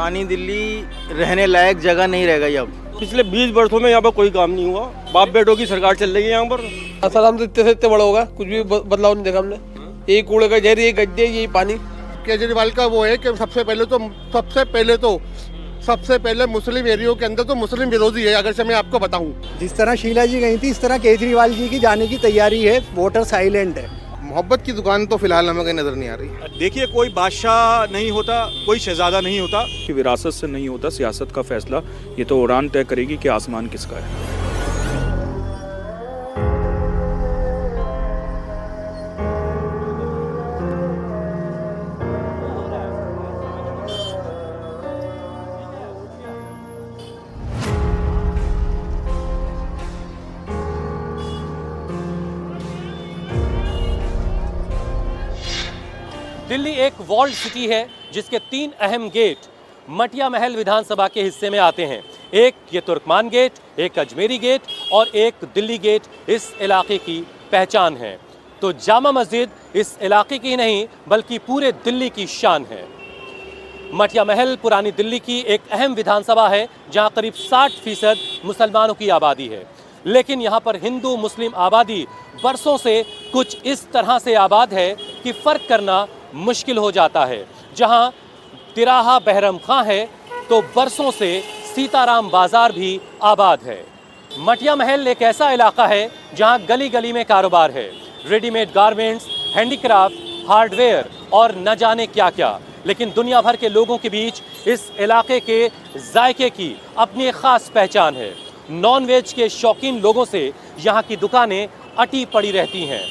पुरानी दिल्ली रहने लायक जगह नहीं रह गई अब। पिछले 20 वर्षों में यहाँ पर कोई काम नहीं हुआ। बाप बेटों की सरकार चल रही है यहाँ पर। सर हम तो इतने से इतने बड़ा होगा, कुछ भी बदलाव नहीं देखा हमने। यही कूड़े का जहर, यही गड्ढे, यही पानी। केजरीवाल का वो है कि सबसे पहले मुस्लिम एरियो के अंदर तो मुस्लिम विरोधी है। अगर से मैं आपको बताऊं, जिस तरह शीला जी गई थी इस तरह केजरीवाल जी की जाने की तैयारी है। वोटर साइलेंट है। मोहब्बत की दुकान तो फिलहाल हमें कहीं नजर नहीं आ रही। देखिए, कोई बादशाह नहीं होता, कोई शहजादा नहीं होता कि विरासत से नहीं होता। सियासत का फैसला ये तो उड़ान तय करेगी कि आसमान किसका है। दिल्ली एक वॉल्ड सिटी है जिसके 3 अहम गेट मटिया महल विधानसभा के हिस्से में आते हैं। एक ये तुर्कमान गेट, एक अजमेरी गेट और एक दिल्ली गेट इस इलाके की पहचान है। तो जामा मस्जिद इस इलाके की नहीं बल्कि पूरे दिल्ली की शान है। मटिया महल पुरानी दिल्ली की एक अहम विधानसभा है जहां करीब 60% मुसलमानों की आबादी है। लेकिन यहाँ पर हिंदू मुस्लिम आबादी बरसों से कुछ इस तरह से आबाद है कि फ़र्क करना मुश्किल हो जाता है। जहाँ तिराहा बहरम खां है तो बरसों से सीताराम बाजार भी आबाद है। मटिया महल एक ऐसा इलाका है जहाँ गली गली में कारोबार है। रेडीमेड गारमेंट्स, हैंडीक्राफ्ट, हार्डवेयर और न जाने क्या क्या। लेकिन दुनिया भर के लोगों के बीच इस इलाके के जायके की अपनी एक ख़ास पहचान है। नॉन वेज के शौकीन लोगों से यहाँ की दुकानें अटी पड़ी रहती हैं।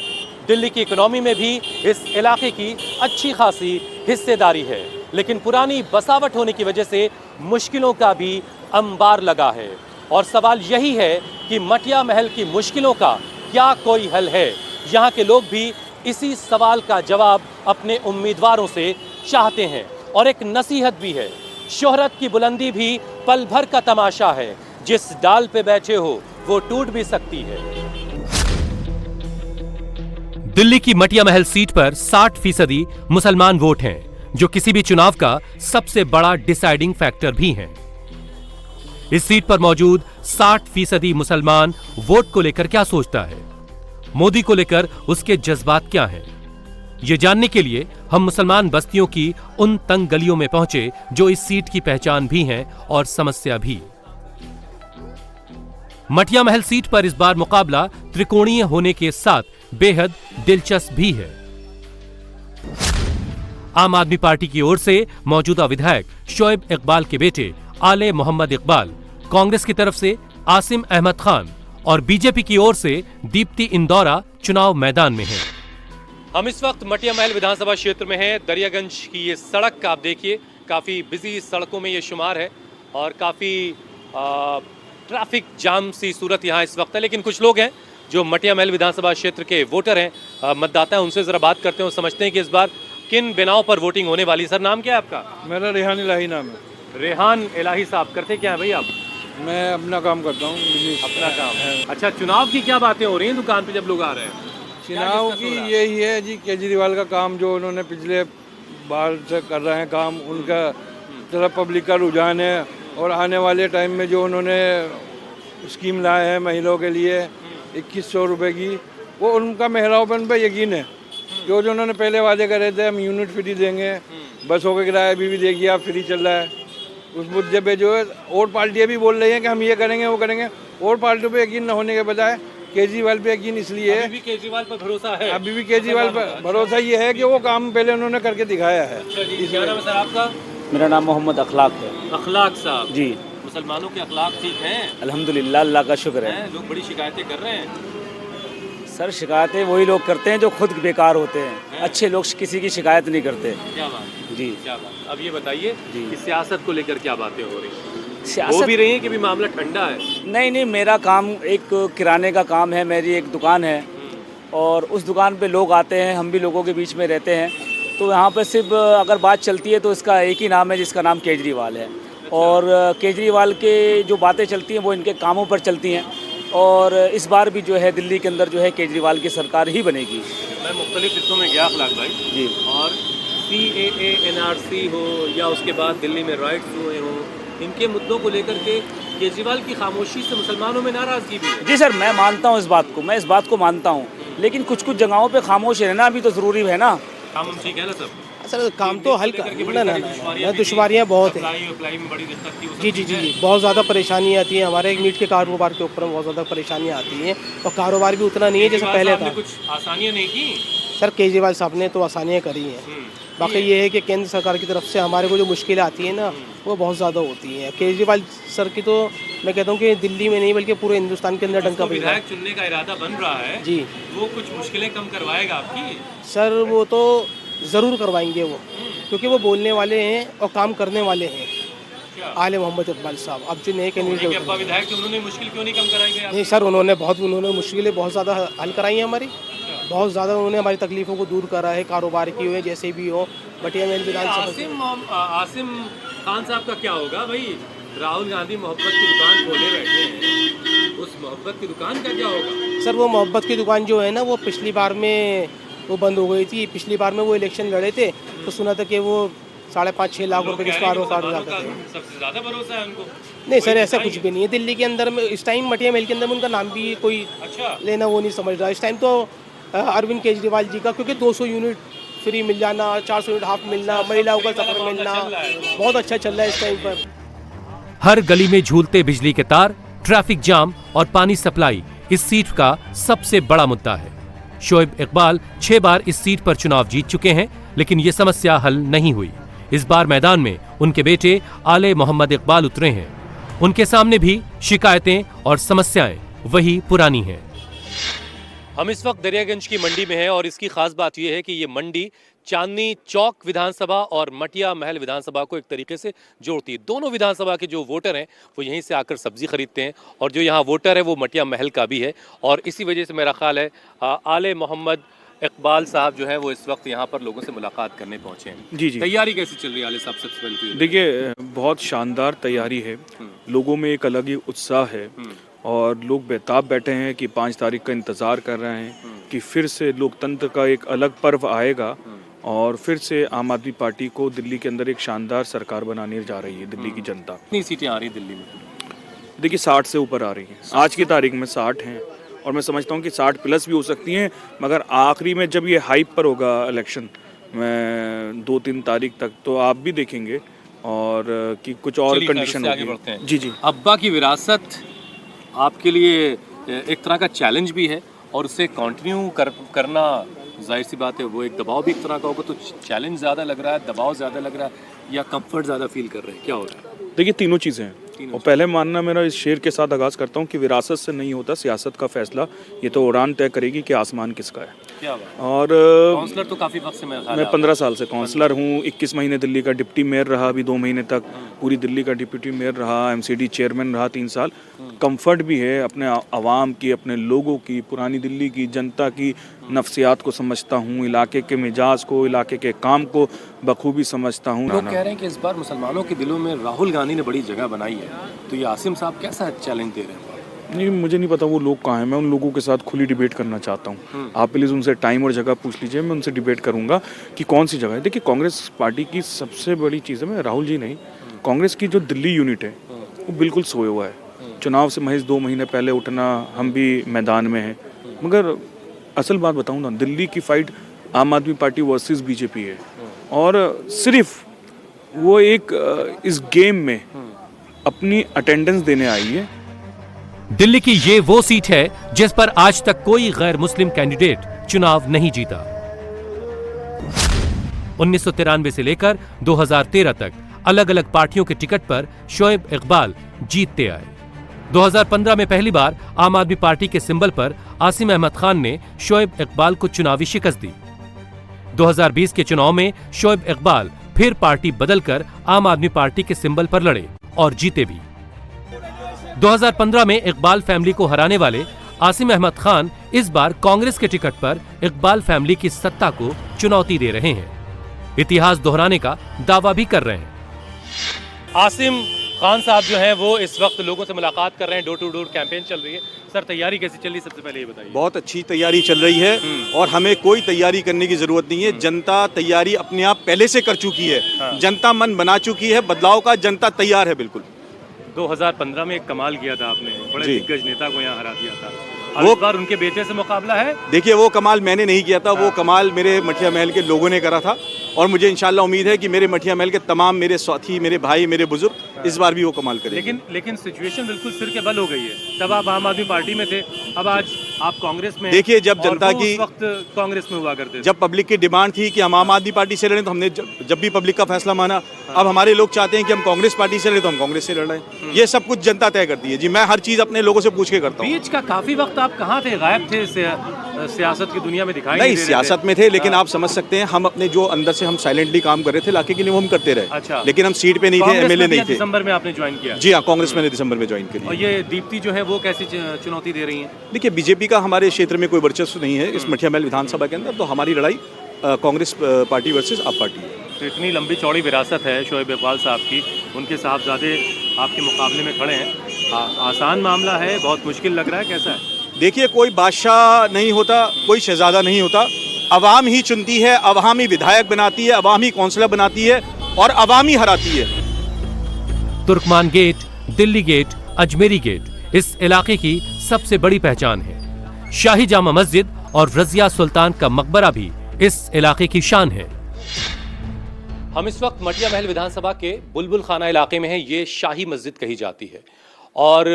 दिल्ली की इकोनॉमी में भी इस इलाके की अच्छी खासी हिस्सेदारी है। लेकिन पुरानी बसावट होने की वजह से मुश्किलों का भी अंबार लगा है। और सवाल यही है कि मटिया महल की मुश्किलों का क्या कोई हल है? यहाँ के लोग भी इसी सवाल का जवाब अपने उम्मीदवारों से चाहते हैं। और एक नसीहत भी है, शोहरत की बुलंदी भी पल भर का तमाशा है। जिस डाल पे बैठे हो वो टूट भी सकती है। दिल्ली की मटिया महल सीट पर 60% मुसलमान वोट हैं, जो किसी भी चुनाव का सबसे बड़ा डिसाइडिंग फैक्टर भी हैं। इस सीट पर मौजूद 60% मुसलमान वोट को लेकर क्या सोचता है, मोदी को लेकर उसके जज्बात क्या हैं, ये जानने के लिए हम मुसलमान बस्तियों की उन तंग गलियों में पहुंचे जो इस सीट की पहचान भी हैं और समस्या भी। मटिया महल सीट पर इस बार मुकाबला त्रिकोणीय होने के साथ बेहद दिलचस्प भी है। आम आदमी पार्टी की ओर से मौजूदा विधायक शोएब इकबाल के बेटे आले मोहम्मद इकबाल, कांग्रेस की तरफ से आसिम अहमद खान और बीजेपी की ओर से दीप्ति इंदौरा चुनाव मैदान में हैं। हम इस वक्त मटिया महल विधानसभा क्षेत्र में हैं। दरियागंज की ये सड़क का आप देखिए, काफी बिजी सड़कों में ये शुमार है और काफी ट्रैफिक जाम सी सूरत यहाँ इस वक्त है। लेकिन कुछ लोग हैं जो मटिया महल विधानसभा क्षेत्र के वोटर हैं, मतदाता हैं, उनसे जरा बात करते हैं और समझते हैं कि इस बार किन बिनाओं पर वोटिंग होने वाली। सर, नाम क्या है आपका? मेरा रेहान इलाही नाम है। रेहान इलाही साहब, करते क्या है भाई आप? मैं अपना काम करता हूँ। अपना काम है। अच्छा, चुनाव की क्या बातें हो रही हैं दुकान पे जब लोग आ रहे हैं? चुनाव की यही है जी, केजरीवाल का काम जो उन्होंने पिछले बार से कर रहे हैं काम, उनका तरफ पब्लिक का रुझान है। और आने वाले टाइम में जो उन्होंने स्कीम लाए हैं महिलाओं के लिए 2100 रुपये की, वो उनका मेहराबन पे यकीन है। जो उन्होंने पहले वादे करे थे, हम यूनिट फ्री देंगे, बसों का किराया अभी भी देखिए आप फ्री चल रहा है। उस मुद्दे पे जो है और पार्टियाँ भी बोल रही हैं कि हम ये करेंगे वो करेंगे। और पार्टियों पे यकीन न होने के बजाय केजरीवाल पे यकीन इसलिए है। अभी भी केजरीवाल पर भरोसा है? अभी भी केजरीवाल पर भरोसा ये है कि वो काम पहले उन्होंने करके दिखाया है। क्या नाम है सर आपका? मेरा नाम मोहम्मद अखलाक है। अखलाक साहब जी। मुसलमानों के अखलाक ठीक हैं? अल्हम्दुलिल्लाह, अल्लाह का शुक्र है। लोग बड़ी शिकायतें कर रहे हैं। सर, शिकायतें वही लोग करते हैं जो खुद बेकार होते हैं। अच्छे लोग किसी की शिकायत नहीं करते। क्या बात जी, क्या बात। अब ये बताइए कि सियासत को लेकर क्या बातें हो रही हैं? सियासत हो भी रही है कि भी मामला ठंडा है? नहीं, मेरा काम एक किराने का काम है, मेरी एक दुकान है और उस दुकान पे लोग आते हैं, हम भी लोगों के बीच में रहते हैं। तो यहाँ पे सिर्फ अगर बात चलती है तो इसका एक ही नाम है जिसका नाम केजरीवाल है। और केजरीवाल के जो बातें चलती हैं वो इनके कामों पर चलती हैं। और इस बार भी जो है दिल्ली के अंदर जो है केजरीवाल की सरकार ही बनेगी। मैं मुख्तलिफ हिस्सों में गया अखलाक भाई जी, और CAA NRC हो या उसके बाद दिल्ली में राइट्स हुए हों, इनके मुद्दों को लेकर के केजरीवाल की खामोशी से मुसलमानों में नाराजगी भी है। जी सर, मैं मानता हूँ इस बात को, मैं इस बात को मानता हूँ, लेकिन कुछ कुछ जगहों पे खामोश रहना भी तो ज़रूरी है ना। काम हम ठीक है ना सब? सर काम तो हल ना दुश्वारियाँ बहुत हैं अप्लाई में बड़ी दिक्कत थी। जी जी जी जी बहुत ज़्यादा परेशानियाँ आती हैं हमारे मीट के कारोबार के ऊपर बहुत ज़्यादा परेशानियाँ आती हैं और कारोबार भी उतना नहीं है जैसे पहले था। कुछ आसानियाँ नहीं की सर केजरीवाल साहब ने तो आसानियाँ करी हैं, बाकी ये है कि केंद्र सरकार की तरफ से हमारे को जो मुश्किलें आती हैं ना वो बहुत ज़्यादा होती हैं। केजरीवाल सर की तो मैं कहता हूँ कि दिल्ली में नहीं बल्कि पूरे हिंदुस्तान के अंदर डंका बजा है। विधायक चुनने का इरादा बन रहा है जी, वो कुछ मुश्किलें कम करवाएगा आपकी? सर वो तो ज़रूर करवाएंगे वो, क्योंकि वो बोलने वाले हैं और काम करने वाले हैं। आले मोहम्मद इकबाल साहब अब जो नए कैंडिडेट विधायक थे उन्होंने मुश्किल क्यों नहीं कम कराई? नहीं सर उन्होंने मुश्किलें बहुत ज़्यादा हल कराई हैं हमारी, बहुत ज़्यादा उन्होंने हमारी तकलीफ़ों को दूर करा है, कारोबार की हो जैसे भी हो। मटिया महल विधानसभा आसिम खान साहब का क्या होगा भाई? राहुल गांधी मोहब्बत की दुकान खोले बैठे हैं, उस मोहब्बत की दुकान का क्या होगा? सर वो मोहब्बत की दुकान जो है ना वो पिछली बार में वो बंद हो गई थी। पिछली बार में वो इलेक्शन लड़े थे तो सुना था कि वो 5.5-6 लाख रुपए के कारोबार जाते थे। सबसे ज़्यादा भरोसा है उनको? नहीं सर ऐसा कुछ भी नहीं है। दिल्ली के अंदर में इस टाइम मटिया महल के अंदर में उनका नाम भी कोई लेना वो नहीं समझ रहा इस टाइम तो अरविंद केजरीवाल जी का, क्योंकि 200 यूनिट फ्री मिल जाना, 400 यूनिट हाफ मिलना, महिलाओं का सफर मिलना बहुत अच्छा चल रहा है इस टाइम पर। हर गली में झूलते बिजली के तार, ट्रैफिक जाम और पानी सप्लाई इस सीट का सबसे बड़ा मुद्दा है। शोएब इकबाल 6 बार इस सीट पर चुनाव जीत चुके हैं, लेकिन ये समस्या हल नहीं हुई। इस बार मैदान में उनके बेटे आले मोहम्मद इकबाल उतरे हैं। उनके सामने भी शिकायतें और समस्याएं वही पुरानी हैं। हम इस वक्त दरियागंज की मंडी में हैं और इसकी खास बात यह है कि ये मंडी चांदनी चौक विधानसभा और मटिया महल विधानसभा को एक तरीके से जोड़ती है। दोनों विधानसभा के जो वोटर हैं वो यहीं से आकर सब्जी खरीदते हैं और जो यहाँ वोटर है वो मटिया महल का भी है और इसी वजह से मेरा ख्याल है आले मोहम्मद इकबाल साहब जो है वो इस वक्त यहाँ पर लोगों से मुलाकात करने पहुंचे हैं। जी जी, तैयारी कैसी चल रही है आले साहब? सबसे पहले देखिए बहुत शानदार तैयारी है, लोगों में एक अलग ही उत्साह है और लोग बेताब बैठे हैं कि 5 तारीख का इंतज़ार कर रहे हैं कि फिर से लोकतंत्र का एक अलग पर्व आएगा और फिर से आम आदमी पार्टी को दिल्ली के अंदर एक शानदार सरकार बनाने जा रही है दिल्ली की जनता। कितनी सीटें आ रही है दिल्ली में? देखिए 60 से ऊपर आ रही हैं, आज की तारीख में 60 हैं और मैं समझता हूँ कि 60 प्लस भी हो सकती हैं, मगर आखिरी में जब ये हाइप पर होगा इलेक्शन में 2-3 तारीख तक तो आप भी देखेंगे और कि कुछ और कंडीशन होगी। जी जी, अब्बा की विरासत आपके लिए एक तरह का चैलेंज भी है और उसे कंटिन्यू करना जाहिर सी बात है वो एक दबाव भी एक तरह का होगा। तो चैलेंज ज़्यादा लग रहा है, दबाव ज़्यादा लग रहा है या कंफर्ट ज़्यादा फील कर रहे हैं, क्या हो रहा है? देखिए तीनों चीज़ें हैं और पहले मानना मेरा इस शेर के साथ आगाज़ करता हूँ कि विरासत से नहीं होता सियासत का फैसला, ये तो उड़ान तय करेगी कि आसमान किसका है। क्या बात? और काउंसलर तो काफ़ी वक्त से मैं 15 साल से काउंसलर हूँ, 21 महीने दिल्ली का डिप्टी मेयर रहा, अभी 2 महीने तक पूरी दिल्ली का डिप्टी मेयर रहा, MCD चेयरमैन रहा 3 साल। कंफर्ट भी है अपने आवाम की, अपने लोगों की, पुरानी दिल्ली की जनता की नफ्सियात को समझता हूँ, इलाके के मिजाज को, इलाके के काम को बखूबी समझता हूँ। लोग कह रहे हैं कि इस बार मुसलमानों के दिलों में राहुल गांधी ने बड़ी जगह बनाई है, तो ये आसिम साहब कैसा चैलेंज दे रहे हैं? नहीं, मुझे नहीं पता वो लोग कहाँ हैं, मैं उन लोगों के साथ खुली डिबेट करना चाहता हूँ। आप प्लीज़ उनसे टाइम और जगह पूछ लीजिए, मैं उनसे डिबेट करूँगा कि कौन सी जगह है। देखिए कांग्रेस पार्टी की सबसे बड़ी चीज़ है, मैं राहुल जी नहीं, कांग्रेस की जो दिल्ली यूनिट है वो बिल्कुल सोया हुआ है। चुनाव से महज 2 महीने पहले उठना, हम भी मैदान में हैं, मगर असल बात बताऊँ ना, दिल्ली की फाइट आम आदमी पार्टी वर्सेस बीजेपी है और सिर्फ वो एक इस गेम में अपनी अटेंडेंस देने आई है। दिल्ली की ये वो सीट है जिस पर आज तक कोई गैर मुस्लिम कैंडिडेट चुनाव नहीं जीता। 1993 से लेकर 2013 तक अलग अलग पार्टियों के टिकट पर शोएब इकबाल जीतते आए। 2015 में पहली बार आम आदमी पार्टी के सिंबल पर आसिम अहमद खान ने शोएब इकबाल को चुनावी शिकस्त दी। 2020 के चुनाव में शोएब इकबाल फिर पार्टी बदलकर आम आदमी पार्टी के सिंबल पर लड़े और जीते भी। 2015 में इकबाल फैमिली को हराने वाले आसिम अहमद खान इस बार कांग्रेस के टिकट पर इकबाल फैमिली की सत्ता को चुनौती दे रहे हैं, इतिहास दोहराने का दावा भी कर रहे हैं। आसिम खान साहब जो हैं वो इस वक्त लोगों से मुलाकात कर रहे हैं, डोर टू डोर कैंपेन चल रही है। सर तैयारी कैसी चल रही है, सबसे पहले ये बताइए। बहुत अच्छी तैयारी चल रही है और हमें कोई तैयारी करने की जरूरत नहीं है। जनता तैयारी अपने आप पहले से कर चुकी है। जनता मन बना चुकी है बदलाव का, जनता तैयार है बिल्कुल। 2015 में एक कमाल किया था आपने, बड़े जी। दिग्गज नेता को यहाँ हरा दिया था। अब इस बार उनके बेटे से मुकाबला है। देखिए वो कमाल मैंने नहीं किया था, वो कमाल मेरे मठिया महल के लोगों ने करा था और मुझे इंशाल्लाह उम्मीद है कि मेरे मठिया महल के तमाम मेरे साथी, मेरे भाई, मेरे बुजुर्ग इस बार भी वो कमाल करेंगे। लेकिन सिचुएशन बिल्कुल सिर के बल हो गई है। तब आप आम आदमी पार्टी में थे, अब आज आप कांग्रेस में। देखिए जब और जनता वो की उस वक्त कांग्रेस में हुआ करते थे। जब पब्लिक की डिमांड थी कि हम आम आदमी पार्टी से लड़ें तो हमने जब भी पब्लिक का फैसला माना। अब हमारे लोग चाहते हैं कि हम कांग्रेस पार्टी से लड़ें तो हम कांग्रेस से लड़ रहे हैं। ये सब कुछ जनता तय करती है जी। मैं हर चीज़ अपने लोगों से पूछ के करता हूँ। बीच का काफी वक्त आप कहाँ थे, गायब थे, सियासत की दुनिया में दिखाई नहीं, दे रहे सियासत में थे लेकिन आप समझ सकते हैं हम अपने जो अंदर से हम साइलेंटली काम कर रहे थे इलाके के लिए वो हम करते रहे। अच्छा। लेकिन हम सीट पे नहीं थे, कांग्रेस एमएलए में भी नहीं थे। दिसंबर में आपने ज्वाइन किया। जी हाँ, कांग्रेस मैंने दिसंबर में ज्वाइन करी। और ये दीप्ति जो है वो कैसी चुनौती दे रही है? देखिए बीजेपी का हमारे क्षेत्र में कोई वर्चस्व नहीं है इस मठिया महल विधानसभा के अंदर, तो हमारी लड़ाई कांग्रेस पार्टी वर्सेस आप पार्टी है। तो इतनी लंबी चौड़ी विरासत है शोएब इकबाल साहब की, उनके साहबजादे आपके मुकाबले में खड़े हैं। आसान मामला है, बहुत मुश्किल लग रहा है, कैसा है? देखिए कोई बादशाह नहीं होता, कोई शहजादा नहीं होता। अवाम ही चुनती है, अवाम ही विधायक बनाती है, अवाम ही काउंसलर बनाती है और अवाम ही हराती है। Turkman gate, Delhi gate, Ajmeri gate इस इलाके की सबसे बड़ी पहचान है। शाही जामा मस्जिद और रजिया सुल्तान का मकबरा भी इस इलाके की शान है। हम इस वक्त मटिया महल विधानसभा के बुलबुल खाना इलाके में हैं। ये शाही मस्जिद कही जाती है और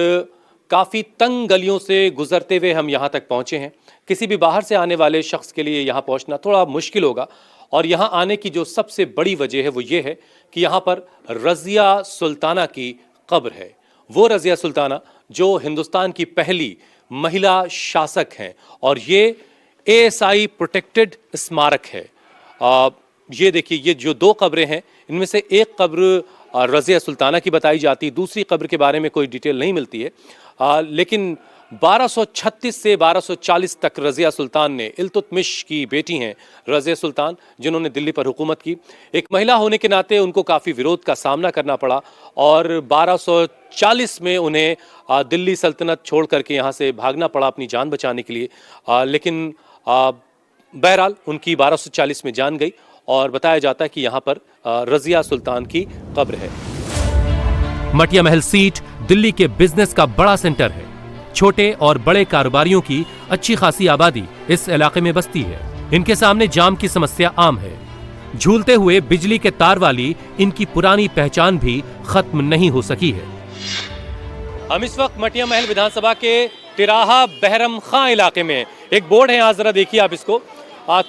काफ़ी तंग गलियों से गुजरते हुए हम यहाँ तक पहुँचे हैं। किसी भी बाहर से आने वाले शख्स के लिए यहाँ पहुँचना थोड़ा मुश्किल होगा और यहाँ आने की जो सबसे बड़ी वजह है वो ये है कि यहाँ पर रज़िया सुल्ताना की कब्र है। वो रज़िया सुल्ताना जो हिंदुस्तान की पहली महिला शासक हैं और ये ASI प्रोटेक्टेड स्मारक है। ये देखिए, ये जो दो कब्रें हैं इनमें से एक कब्र रज़िया सुल्ताना की बताई जाती है, दूसरी कब्र के बारे में कोई डिटेल नहीं मिलती है। लेकिन 1236 से 1240 तक रज़िया सुल्तान ने, इल्तुतमिश की बेटी हैं रज़िया सुल्तान जिन्होंने दिल्ली पर हुकूमत की, एक महिला होने के नाते उनको काफ़ी विरोध का सामना करना पड़ा और 1240 में उन्हें दिल्ली सल्तनत छोड़ करके यहाँ से भागना पड़ा अपनी जान बचाने के लिए। लेकिन बहरहाल उनकी 1240 में जान गई और बताया जाता है कि यहाँ पर रज़िया सुल्तान की कब्र है। मटिया महल सीट दिल्ली के बिजनेस का बड़ा सेंटर है। छोटे और बड़े कारोबारियों की अच्छी खासी आबादी इस इलाके में बसती है। इनके सामने जाम की समस्या आम है। झूलते हुए बिजली के तार वाली इनकी पुरानी पहचान भी खत्म नहीं हो सकी है। हम इस वक्त मटिया महल विधानसभा के तिराहा बहरम खां इलाके में, एक बोर्ड है यहाँ, जरा देखिए आप इसको।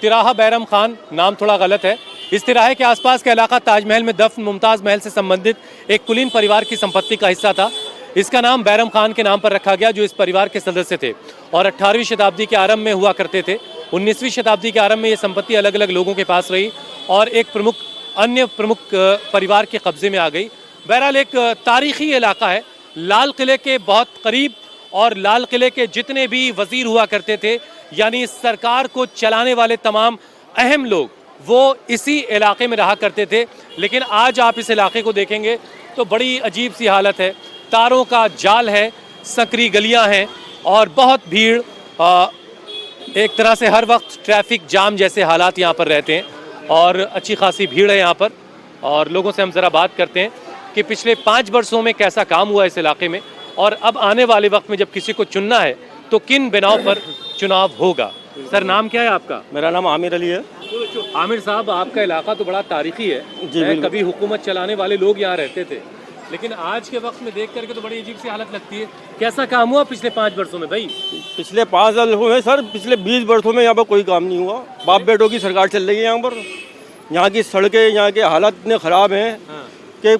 तिराहा बहरम खान नाम थोड़ा गलत है। इस तिराहे के आसपास का इलाका ताजमहल में दफन मुमताज महल से संबंधित एक कुलीन परिवार की संपत्ति का हिस्सा था। इसका नाम बैरम खान के नाम पर रखा गया जो इस परिवार के सदस्य थे और 18वीं शताब्दी के आरंभ में हुआ करते थे। 19वीं शताब्दी के आरंभ में ये संपत्ति अलग अलग लोगों के पास रही और एक अन्य प्रमुख परिवार के कब्जे में आ गई। बहरहाल एक तारीखी इलाका है, लाल किले के बहुत करीब, और लाल किले के जितने भी वजीर हुआ करते थे यानी सरकार को चलाने वाले तमाम अहम लोग वो इसी इलाके में रहा करते थे। लेकिन आज आप इस इलाके को देखेंगे तो बड़ी अजीब सी हालत है। तारों का जाल है, संकरी गलियां हैं और बहुत भीड़। एक तरह से हर वक्त ट्रैफिक जाम जैसे हालात यहाँ पर रहते हैं और अच्छी खासी भीड़ है यहाँ पर। और लोगों से हम ज़रा बात करते हैं कि पिछले 5 वर्षों में कैसा काम हुआ इस इलाके में और अब आने वाले वक्त में जब किसी को चुनना है तो किन बिनाओं पर चुनाव होगा। सर नाम क्या है आपका? मेरा नाम आमिर अली है। आमिर साहब, आपका इलाका तो बड़ा तारीखी है जी। कभी हुकूमत चलाने वाले लोग यहाँ रहते थे लेकिन आज के वक्त में देख करके तो बड़ी अजीब सी हालत लगती है। कैसा काम हुआ पिछले 5 वर्षों में भाई? पिछले 5 साल हुए सर, पिछले 20 वर्षों में यहाँ पर कोई काम नहीं हुआ। बाप बेटों की सरकार चल रही है यहाँ पर। यहाँ की सड़कें, यहाँ के हालात इतने ख़राब हैं कि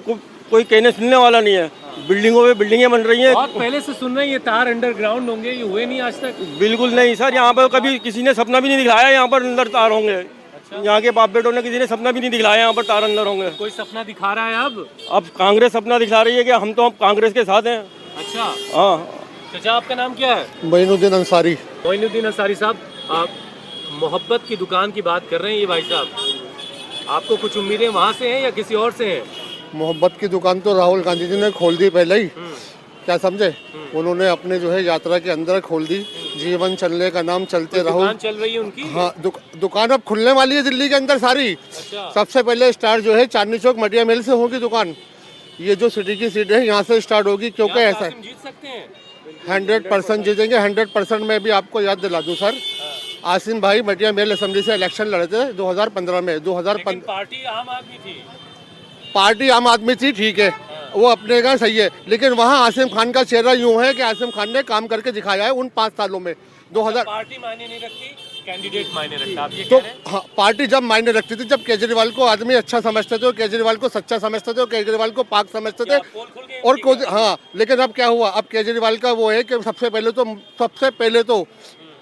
कोई कहने सुनने वाला नहीं है। बिल्डिंगों पे बिल्डिंगें बन रही हैं। बहुत पहले से सुन रहे हैं ये तार अंडरग्राउंड होंगे, ये हुए नहीं आज तक? बिल्कुल नहीं सर, यहाँ पर कभी किसी ने सपना भी नहीं दिखाया यहाँ पर अंदर तार होंगे। अच्छा। यहाँ के बाप बेटों ने किसी ने सपना भी नहीं दिखलाया यहाँ पर तार अंदर होंगे। कोई सपना दिखा रहा है अब कांग्रेस सपना दिखा रही है कि हम तो कांग्रेस के साथ हैं। अच्छा हाँ। चाचा, आपका नाम क्या है? मोइनुद्दीन अंसारी। मोइनुद्दीन अंसारी साहब, आप मोहब्बत की दुकान की बात कर रहे हैं ये भाई साहब, आपको कुछ उम्मीदें वहाँ से हैं या किसी और से हैं? मोहब्बत की दुकान तो राहुल गांधी जी ने खोल दी पहले ही, क्या समझे। उन्होंने अपने जो है यात्रा के अंदर खोल दी, जीवन चलने का नाम चलते रहो। दुकान चल रही है उनकी। हाँ, दुकान अब खुलने वाली है दिल्ली के अंदर सारी। सबसे पहले स्टार्ट जो है चांदनी चौक मटिया महल से होगी दुकान। ये जो सिटी की सीट है यहाँ से स्टार्ट होगी, क्योंकि ऐसा है जीत सकते हैं। 100% जीतेंगे। 100% मैं भी आपको याद दिला दूं सर, आसिम भाई मटिया महल असेंबली से इलेक्शन लड़े थे 2015 में। 2015 पार्टी आम आदमी थी। पार्टी आम आदमी थी, ठीक है, वो अपने का सही है, लेकिन वहाँ आसिम खान का चेहरा यूं है कि आसिम खान ने काम करके दिखाया है उन 5 सालों में। 2000 पार्टी मायने नहीं रखती, कैंडिडेट मायने रखता। आप ये तो कह रहे हैं? हाँ, पार्टी जब मायने रखती थी, जब केजरीवाल को आदमी अच्छा समझते थे, केजरीवाल को सच्चा समझते थे, केजरीवाल को पाक समझते थे, और हाँ, लेकिन अब क्या हुआ, अब केजरीवाल का वो है कि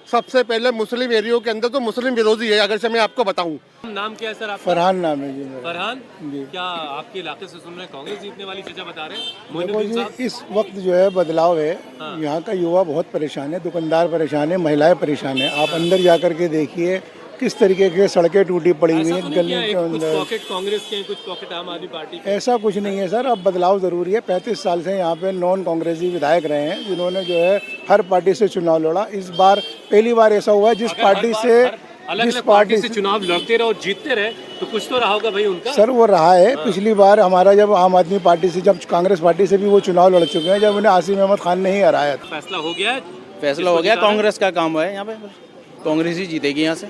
सबसे पहले मुस्लिम एरियो के अंदर तो मुस्लिम विरोधी है। अगर से मैं आपको बताऊं, नाम क्या है सर आपका? फरहान नाम है जी मेरा। फरहान, क्या आपके इलाके से सुन रहे हैं कांग्रेस जीतने वाली चीजें बता रहे हैं? देखो मोइनुद्दीन साहब, जी, इस वक्त जो है बदलाव है। यहाँ का युवा बहुत परेशान है, दुकानदार परेशान है, महिलाएं परेशान है। आप अंदर जा कर के देखिए किस तरीके की सड़कें टूटी पड़ी हुई हैं गली के कुछ अंदर। पॉकेट कांग्रेस के, कुछ पॉकेट आम आदमी पार्टी के। ऐसा कुछ नहीं है सर, अब बदलाव ज़रूरी है। 35 साल से यहाँ पे नॉन कांग्रेसी विधायक रहे हैं, जिन्होंने जो है हर पार्टी से चुनाव लड़ा। इस बार पहली बार ऐसा हुआ जिस पार्टी से अलग पार्टी से चुनाव लड़ते रहे और जीतते रहे, तो कुछ तो रहा होगा भाई उनका। सर वो रहा है। पिछली बार हमारा जब आम आदमी पार्टी से, जब कांग्रेस पार्टी से भी वो चुनाव लड़ चुके हैं, जब उन्हें आसिम अहमद खान ने ही हराया था। फैसला हो गया है? फैसला हो गया, कांग्रेस का काम है यहाँ पे, कांग्रेस ही जीतेगी यहाँ से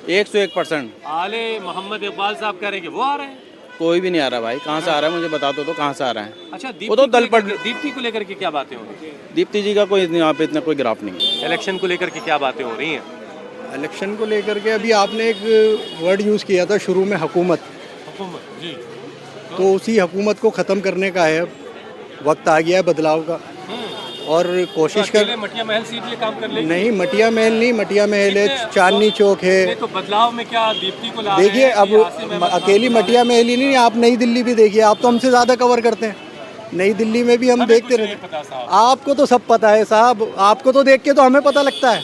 101%। आले मोहम्मद इकबाल साहब कह रहे हैं कि वो आ रहे हैं। कोई भी नहीं आ रहा भाई, कहाँ से आ रहा है मुझे बता दो तो कहाँ से आ रहा है। अच्छा, वो तो दल पर दीप्ति को लेकर के क्या बातें हो रही हैं? दीप्ति जी का कोई यहाँ पे इतना कोई ग्राफ नहीं है। इलेक्शन को लेकर के क्या बातें हो रही हैं? इलेक्शन को लेकर के अभी आपने एक वर्ड यूज़ किया था शुरू में, हुकूमत। हुकूमत जी, तो उसी हुकूमत को ख़त्म करने का है, वक्त आ गया है बदलाव का। और कोशिश कर, मटिया महल सीट ये काम कर लेगी? नहीं, मटिया महल नहीं, मटिया महल है, चांदनी चौक है। तो बदलाव में क्या दीप्ति को ला देखिए, अब अकेली मटिया महल ही नहीं, आप नई दिल्ली भी देखिए, आप तो हमसे ज़्यादा कवर करते हैं। नई दिल्ली में भी हम देखते रहते हैं। आपको तो सब पता है साहब, आपको तो देख के तो हमें पता लगता है।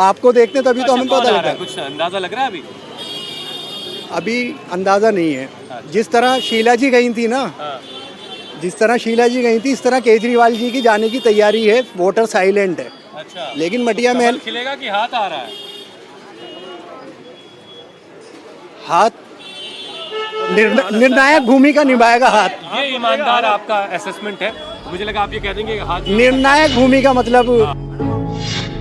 आपको देखते तभी तो हमें पता लगता है। कुछ अंदाजा लग रहा है अभी? अभी अंदाज़ा नहीं है। जिस तरह शीला जी गई थी ना, जिस तरह शीला जी गई थी, इस तरह केजरीवाल जी की जाने की तैयारी है। वोटर साइलेंट है। अच्छा, लेकिन मटिया महल खिलेगा कि हाथ आ रहा है? हाथ निर्णायक भूमिका निभाएगा। हाथ, ये ईमानदार आपका असेसमेंट है। मुझे लगा आप ये कह देंगे कि हाथ निर्णायक भूमिका मतलब।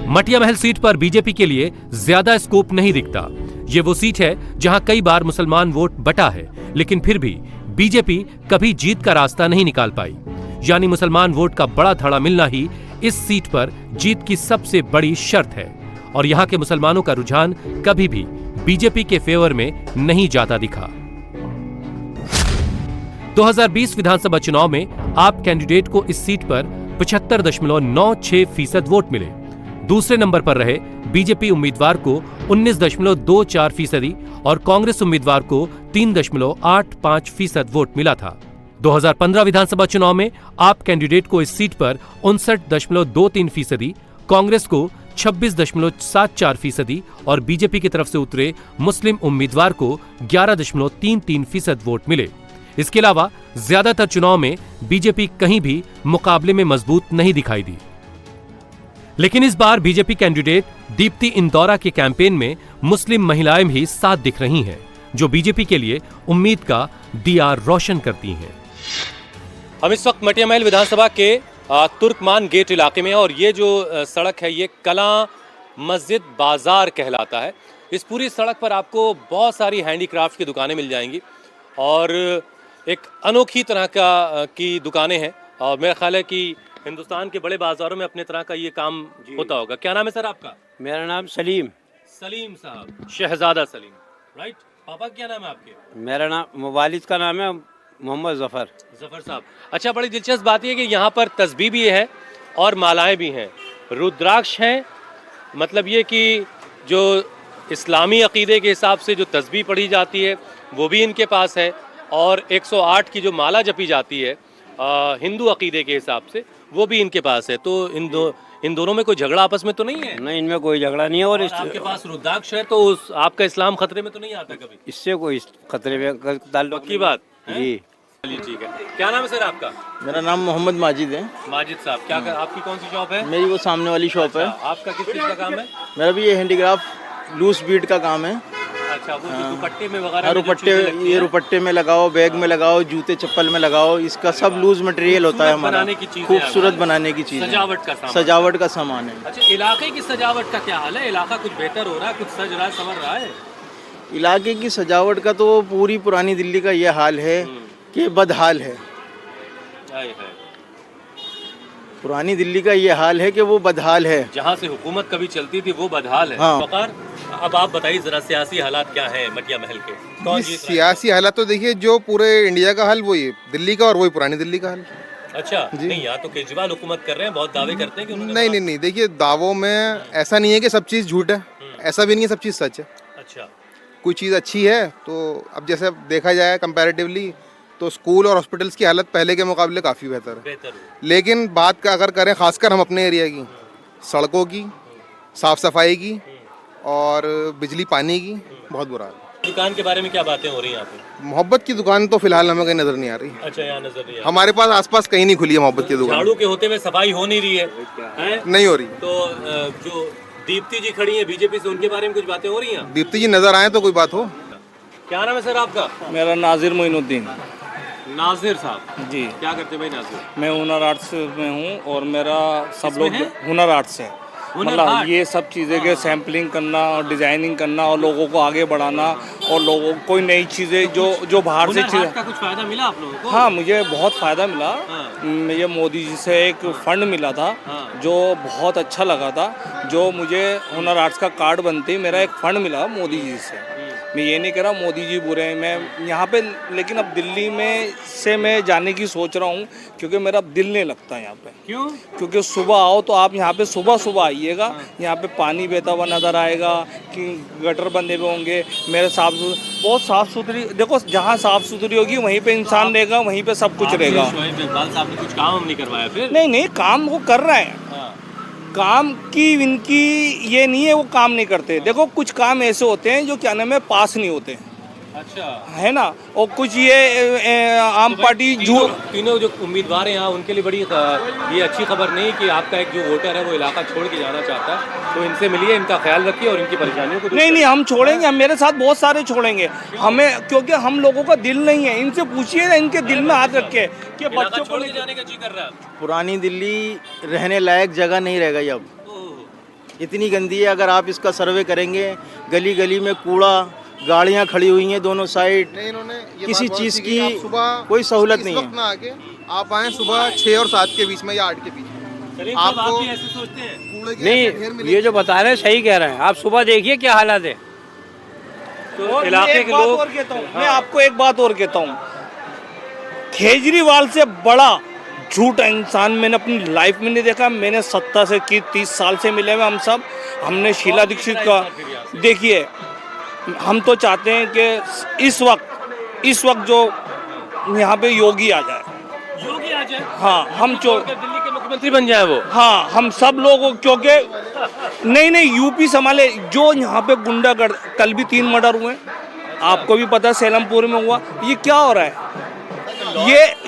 मटिया महल सीट पर बीजेपी के लिए ज्यादा स्कोप नहीं दिखता। ये वो सीट है जहां कई बार मुसलमान वोट बटा है, लेकिन फिर भी बीजेपी कभी जीत का रास्ता नहीं निकाल पाई। यानी मुसलमान वोट का बड़ा धड़ा मिलना ही इस सीट पर जीत की सबसे बड़ी शर्त है। और यहां के मुसलमानों का रुझान कभी भी बीजेपी के फेवर में नहीं जाता दिखा। 2020 विधानसभा चुनाव में आप कैंडिडेट को इस सीट पर 75.96% वोट मिले। दूसरे नंबर पर रहे बीजेपी उम्मीदवार को 19.24% और कांग्रेस उम्मीदवार को 3.85% वोट मिला था। 2015 विधानसभा चुनाव में आप कैंडिडेट को इस सीट पर 59.23%, कांग्रेस को 26.74% और बीजेपी की तरफ से उतरे मुस्लिम उम्मीदवार को 11.33% वोट मिले। इसके अलावा ज्यादातर चुनाव में बीजेपी कहीं भी मुकाबले में मजबूत नहीं दिखाई दी। लेकिन इस बार बीजेपी कैंडिडेट दीप्ति इंदौरा के कैंपेन में मुस्लिम महिलाएं भी साथ दिख रही हैं, जो बीजेपी के लिए उम्मीद का दिया रोशन करती हैं। हम इस वक्त मटिया महल विधानसभा के तुर्कमान गेट इलाके में, और ये जो सड़क है ये कलां मस्जिद बाजार कहलाता है। इस पूरी सड़क पर आपको बहुत सारी हैंडीक्राफ्ट की दुकानें मिल जाएंगी और एक अनोखी तरह की दुकानें हैं। और मेरा ख्याल है कि हिंदुस्तान के बड़े बाजारों में अपने तरह का ये काम होता होगा। क्या नाम है सर आपका? मेरा नाम सलीम। सलीम साहब, शहजादा सलीम, राइट। पापा क्या नाम है आपके? मेरा नाम, वालिद का नाम है मोहम्मद जफर। जफर साहब, अच्छा, बड़ी दिलचस्प बात यह कि यहाँ पर तस्बीह भी है और मालाएं भी हैं, रुद्राक्ष हैं। मतलब ये कि जो इस्लामी अकीदे के हिसाब से जो तस्बीह पढ़ी जाती है वो भी इनके पास है, और 108 की जो माला जपी जाती है हिंदू अकीदे के हिसाब से वो भी इनके पास है। तो इन दोनों में कोई झगड़ा आपस में तो नहीं है? नहीं, इनमें कोई झगड़ा नहीं है। और आपके पास रुद्राक्ष है तो आपका इस्लाम खतरे में तो नहीं आता कभी? इससे कोई खतरे में ताल्लुक की बात जी चलिए ठीक है। क्या नाम है सर आपका? मेरा नाम मोहम्मद माजिद है। माजिद साहब, क्या कर, आपकी कौन सी शॉप है? मेरी वो सामने वाली शॉप है। आपका किस चीज़ का काम है? मेरा भी ये हैंडीक्राफ्ट लूज बीट का काम है। अच्छा, वो जो दुपट्टे में वगैरह हाँ, में जो रुपट्टे, चीज़ें लगती ये हैं? रुपट्टे में लगाओ, बैग में लगाओ, जूते चप्पल में लगाओ, इसका सब लूज मटेरियल होता है हमारा। बनाने की चीज़ें खूबसूरत हैं। बनाने की चीज़, सजावट का सामान। सजावट का सामान है। अच्छा, इलाके की सजावट का क्या हाल है? इलाका कुछ बेहतर हो रहा है, कुछ सज रहा है, संवर रहा है? इलाके की सजावट का तो पूरी पुरानी दिल्ली का ये हाल है कि बदहाल है। आए है। पुरानी दिल्ली का ये हाल है कि वो बदहाल है। जहाँ से हुकूमत कभी चलती थी वो बदहाल है। हाँ। वकार, अब आप बताइए जरा सियासी हालात क्या है मटिया महल के? कौन जीत रहा है? सियासी हालात तो देखिए, जो पूरे इंडिया का हाल वही दिल्ली का और वही पुरानी दिल्ली का हाल। अच्छा, नहीं यहाँ तो केजरीवाल हुकूमत कर रहे हैं, बहुत दावे करते हैं कि उन्होंने नहीं, देखिए दावों में ऐसा नहीं है कि सब चीज़ झूठ है, ऐसा भी नहीं है सब चीज़ सच है। अच्छा, कोई चीज़ अच्छी है तो अब जैसे देखा जाए कंपैरेटिवली तो स्कूल और हॉस्पिटल्स की हालत पहले के मुकाबले काफ़ी बेहतर है। बेहतर हो। लेकिन बात का अगर करें खासकर हम अपने एरिया की, सड़कों की, साफ सफाई की और बिजली पानी की, बहुत बुरा हाल है। दुकान के बारे में क्या बातें हो रही हैं यहाँ पे? मोहब्बत की दुकान तो फिलहाल हमें कहीं नज़र नहीं आ रही। अच्छा, यहाँ नजर नहीं आ रहा। हमारे पास आसपास कहीं नहीं खुली है मोहब्बत की दुकान, झाड़ू के होते हुए सफाई हो नहीं रही है, हैं? नहीं हो रही। तो जो दीप्ति जी खड़ी है बीजेपी से, उनके बारे में कुछ बातें हो रही हैं? दीप्ति जी नज़र आए तो कोई बात हो। क्या नाम है सर आपका? मेरा नाजिर मोइनुद्दीन नाजिर साहब जी। क्या करते हैं भाई नाजिर? मैं हुनर आर्ट्स में हूँ और मेरा सब किसमें लोग है? हुनर आर्ट्स है। हुनर मतलब आर्ट? ये सब चीज़ें के सैम्पलिंग करना और डिज़ाइनिंग करना और लोगों को आगे बढ़ाना और लोगों को कोई नई चीज़ें जो बाहर से हुनर हाट का कुछ फायदा मिला आप लोगों को? हाँ, मुझे बहुत फ़ायदा मिला। हाँ। मुझे मोदी जी से एक फंड मिला था हाँ। जो बहुत अच्छा लगा था। जो मुझे हुनर आर्ट्स का कार्ड बनते ही मेरा एक फंड मिला मोदी जी से। मैं ये नहीं कह रहा मोदी जी बुरे हैं, मैं यहाँ पे, लेकिन अब दिल्ली में से मैं जाने की सोच रहा हूँ क्योंकि मेरा दिल नहीं लगता यहाँ पे। क्यों? क्योंकि सुबह आओ तो आप यहाँ पे सुबह आइएगा, यहाँ पे पानी बहता हुआ नज़र आएगा कि गटर बंदे हुए होंगे, मेरे बहुत साफ़ सुथरी, देखो जहाँ साफ़ सुथरी होगी वहीं पे इंसान रहेगा, वहीं पे सब कुछ रहेगा। शोएब इकबाल साहब ने कुछ काम नहीं करवाया फिर? नहीं, काम वो कर रहे हैं। काम की इनकी ये नहीं है वो काम नहीं करते। देखो कुछ काम ऐसे होते हैं जो क्या नाम है पास नहीं होते, अच्छा है ना, और कुछ ये आम पार्टी तीनों जो उम्मीदवार हैं यहाँ, उनके लिए बड़ी ये अच्छी खबर नहीं कि आपका एक जो वोटर है वो इलाका छोड़ के जाना चाहता है, तो इनसे मिलिए, इनका ख्याल रखिए और इनकी परेशानियों को नहीं, हम छोड़ेंगे, हम मेरे साथ बहुत सारे छोड़ेंगे हमें, क्योंकि हम लोगों का दिल नहीं है। इनसे पूछिए ना, इनके दिल में हाथ रखे कि बच्चों को छोड़ के जाने का जी कर रहा है। पुरानी दिल्ली रहने लायक जगह नहीं रह गई अब, इतनी गंदी है। अगर आप इसका सर्वे करेंगे, गली गली में कूड़ा, गाड़ियाँ खड़ी हुई हैं दोनों साइड, किसी चीज़ की कोई सहूलत नहीं है। ना आके आप आए सुबह 6 और 7 के बीच में या 8 के बीच में, आप भी ऐसे सोचते हैं? नहीं, ये जो बता रहे हैं सही कह रहे हैं। आप सुबह देखिए क्या हालात है। तो इलाके के लोग, मैं आपको एक बात और कहता हूँ, केजरीवाल से बड़ा झूठा इंसान मैंने अपनी लाइफ में नहीं देखा। मैंने 70 से 30 साल से मिले हुए हम सब, हमने शीला दीक्षित का देखिए। हम तो चाहते हैं कि इस वक्त जो यहाँ पे योगी आ जाए। योगी आ जाए? हाँ, हम दिल्ली के मुख्यमंत्री बन जाए वो। हाँ, हम सब लोग, क्योंकि नहीं यूपी संभाले। जो यहाँ पे गुंडागर्द, कल भी 3 मर्डर हुए, आपको भी पता है सेलमपुर में हुआ। ये क्या हो रहा है?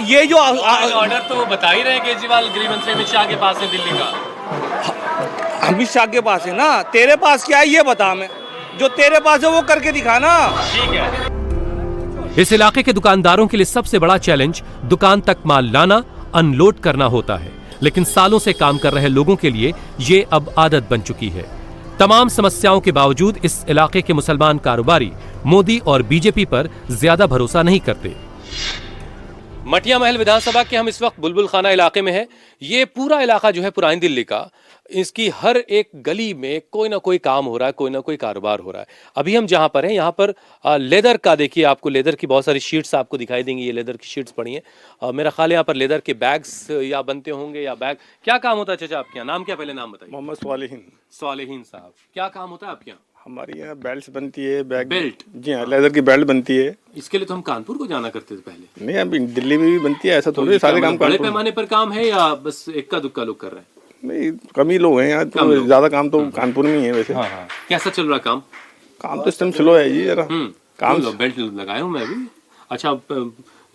ये जो ऑर्डर तो वो बता ही रहे हैं, केजरीवाल गृह मंत्री अमित शाह के पास है दिल्ली का। अमित शाह के पास है ना, तेरे पास क्या है ये बता हमें। जो तेरे पास है वो करके दिखाना। ठीक है। इस इलाके के दुकानदारों के लिए सबसे बड़ा चैलेंज दुकान तक माल लाना, अनलोड करना होता है, लेकिन सालों से काम कर रहे लोगों के लिए ये अब आदत बन चुकी है। तमाम समस्याओं के बावजूद इस इलाके के मुसलमान कारोबारी मोदी और बीजेपी पर ज्यादा भरोसा नहीं करते। मटिया महल विधानसभा के हम इस वक्त बुलबुल खाना इलाके में है। ये पूरा इलाका जो है पुरानी दिल्ली का, इसकी हर एक गली में कोई ना कोई काम हो रहा है, कोई ना कोई कारोबार हो रहा है। अभी हम जहां पर हैं, यहाँ पर लेदर का देखिए, आपको लेदर की बहुत सारी शीट्स आपको दिखाई देंगी। ये लेदर की शीट्स पड़ी हैं। मेरा ख्याल है यहाँ पर लेदर के बैग्स या बनते होंगे या बैग। क्या काम होता है चाचा आपके यहाँ? नाम क्या, पहले नाम बताइए। मोहम्मद स्वालिहीन। स्वालिहीन साहब, क्या काम होता है आपके यहाँ? हमारी यहाँ बेल्ट बनती है, बैग। बेल्ट? जी हाँ, लेदर की बेल्ट बनती है। इसके लिए तो हम कानपुर को जाना करते थे पहले। नहीं, अभी दिल्ली में भी बनती है। ऐसा थोड़ी सारे काम बड़े पैमाने पर काम है या बस इक्का दुक्का लोग कर रहे हैं? नहीं, कम ही लोग हैं यहाँ, तो ज्यादा काम तो कानपुर में ही है वैसे। हाँ। कैसा चल रहा काम? काम तो इस टाइम स्लो है जी जरा। काम बेल्ट लगाया हूँ मैं अभी। अच्छा,